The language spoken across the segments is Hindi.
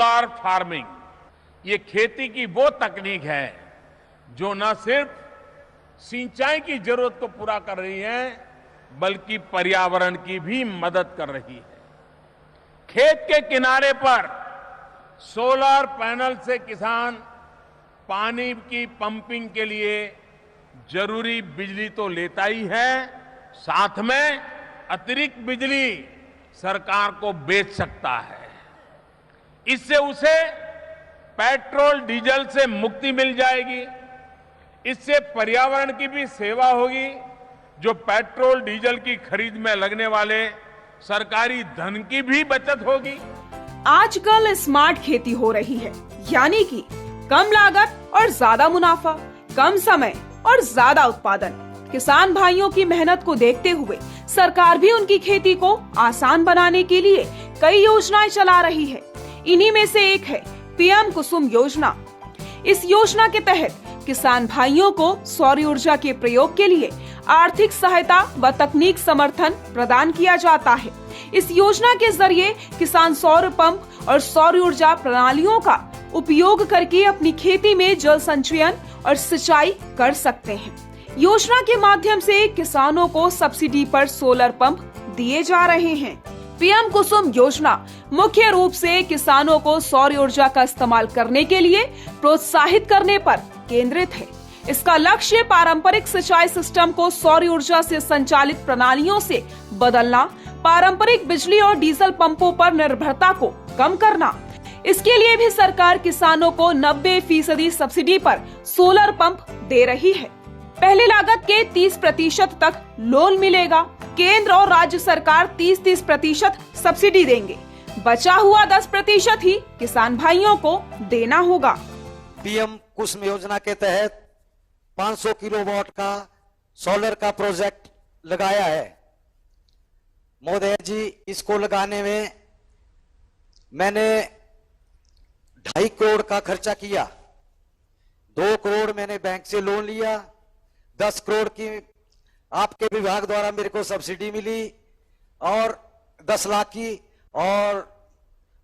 सोलार फार्मिंग, ये खेती की वो तकनीक है जो न सिर्फ सिंचाई की जरूरत को पूरा कर रही है बल्कि पर्यावरण की भी मदद कर रही है। खेत के किनारे पर सोलर पैनल से किसान पानी की पंपिंग के लिए जरूरी बिजली तो लेता ही है, साथ में अतिरिक्त बिजली सरकार को बेच सकता है। इससे उसे पेट्रोल डीजल से मुक्ति मिल जाएगी। इससे पर्यावरण की भी सेवा होगी। जो पेट्रोल डीजल की खरीद में लगने वाले सरकारी धन की भी बचत होगी। आजकल स्मार्ट खेती हो रही है, यानी कि कम लागत और ज्यादा मुनाफा, कम समय और ज्यादा उत्पादन। किसान भाइयों की मेहनत को देखते हुए सरकार भी उनकी खेती को आसान बनाने के लिए कई योजनाएं चला रही है। इन्हीं में से एक है पीएम कुसुम योजना। इस योजना के तहत किसान भाइयों को सौर ऊर्जा के प्रयोग के लिए आर्थिक सहायता व तकनीक समर्थन प्रदान किया जाता है। इस योजना के जरिए किसान सौर पंप और सौर ऊर्जा प्रणालियों का उपयोग करके अपनी खेती में जल संचयन और सिंचाई कर सकते हैं। योजना के माध्यम से किसानों को सब्सिडी पर सोलर पंप दिए जा रहे हैं। पीएम कुसुम योजना मुख्य रूप से किसानों को सौर ऊर्जा का इस्तेमाल करने के लिए प्रोत्साहित करने पर केंद्रित है। इसका लक्ष्य पारंपरिक सिंचाई सिस्टम को सौर ऊर्जा से संचालित प्रणालियों से बदलना, पारंपरिक बिजली और डीजल पंपों पर निर्भरता को कम करना। इसके लिए भी सरकार किसानों को 90% सब्सिडी पर सोलर पंप दे रही है। पहली लागत के 30% तक लोन मिलेगा। केंद्र और राज्य सरकार 30% सब्सिडी देंगे। बचा हुआ 10% ही किसान भाइयों को देना होगा। पीएम कुसुम योजना के तहत 500 किलोवाट का सोलर का प्रोजेक्ट लगाया है। मोदी जी, इसको लगाने में मैंने 2.5 करोड़ का खर्चा किया। 2 करोड़ मैंने बैंक से लोन लिया। 10 करोड़ की आपके विभाग द्वारा मेरे को सब्सिडी मिली और 10 लाख की, और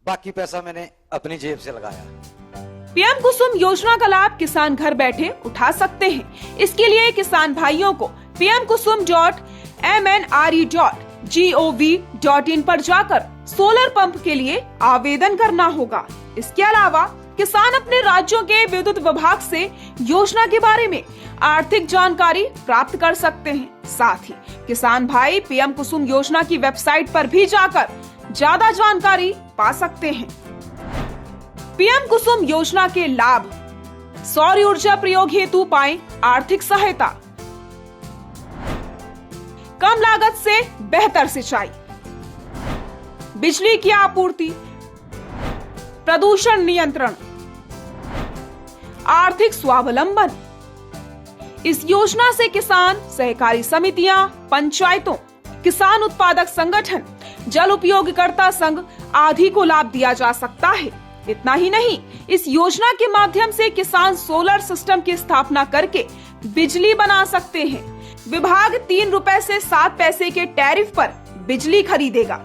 बाकी पैसा मैंने अपनी जेब से लगाया। पीएम कुसुम योजना का लाभ किसान घर बैठे उठा सकते हैं। इसके लिए किसान भाइयों को pmkusum.mnre.gov.in पर जाकर सोलर पंप के लिए आवेदन करना होगा। इसके अलावा किसान अपने राज्यों के विद्युत विभाग से योजना के बारे में आर्थिक जानकारी प्राप्त कर सकते हैं। साथ ही किसान भाई पीएम कुसुम योजना की वेबसाइट पर भी जाकर ज्यादा जानकारी पा सकते हैं। पीएम कुसुम योजना के लाभ: सौर ऊर्जा प्रयोग हेतु पाएं आर्थिक सहायता, कम लागत से बेहतर सिंचाई, बिजली की आपूर्ति, प्रदूषण नियंत्रण, आर्थिक स्वावलंबन। इस योजना से किसान, सहकारी समितियां, पंचायतों, किसान उत्पादक संगठन, जल उपयोगकर्ता संघ आदि को लाभ दिया जा सकता है। इतना ही नहीं, इस योजना के माध्यम से किसान सोलर सिस्टम की स्थापना करके बिजली बना सकते हैं। विभाग 3 रुपए से 7 पैसे के टैरिफ पर बिजली खरीदेगा।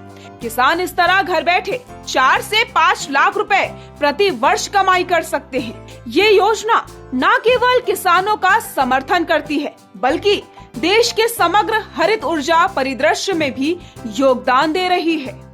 किसान इस तरह घर बैठे 4 से 5 लाख रुपए प्रति वर्ष कमाई कर सकते हैं। ये योजना न केवल किसानों का समर्थन करती है, बल्कि देश के समग्र हरित ऊर्जा परिदृश्य में भी योगदान दे रही है।